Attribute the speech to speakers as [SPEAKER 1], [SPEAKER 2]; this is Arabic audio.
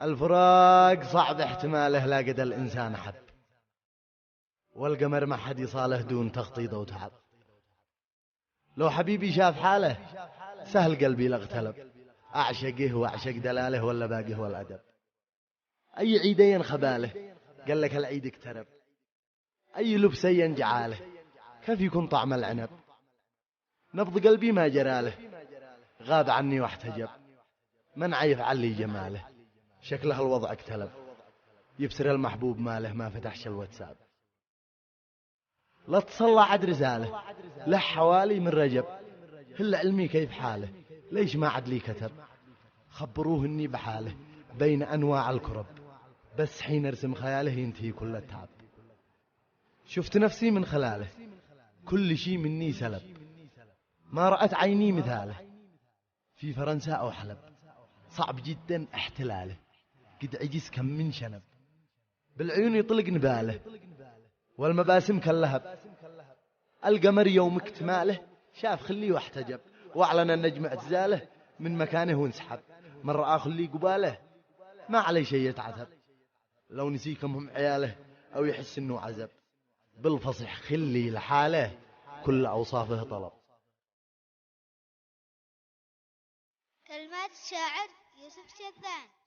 [SPEAKER 1] الفراق صعب احتماله، لا قد الإنسان حب، والقمر ما حد يصاله دون تخطيط وتعب. لو حبيبي شاف حاله سهل قلبي لاغتلب، أعشقه وأعشق دلاله ولا باقيه والأدب. أي عيدين خباله قال لك العيد اقترب، أي لبسي ينجعاله كيف يكون طعم العنب. نبض قلبي ما جراله، غاب عني واحتجب، من عيف علي جماله، شكله الوضع اقتلب. يبسر المحبوب ماله ما فتحش الواتساب، لا تصلى عد رساله له حوالي من رجب. هل علمي كيف حاله ليش ما عد لي كتب. خبروه اني بحاله بين انواع الكرب، بس حين ارسم خياله ينتهي كل التعب. شفت نفسي من خلاله كل شي مني سلب، ما رأت عيني مثاله في فرنسا أو حلب. صعب جدا احتلاله قد عجز كم من شنب، بالعيون يطلق نباله والمباسم كاللهب. القمر يوم اكتماله شاف خلي واحتجب، واعلن النجم اعتزاله من مكانه وانسحب. من رأى خلي قباله ما عليه شيء يتعذب، لو نسيكم هم عياله أو يحس انه عزب. بالفصح خلي لحاله كل أوصافه طلب.
[SPEAKER 2] كلمات الشاعر يوسف شذان.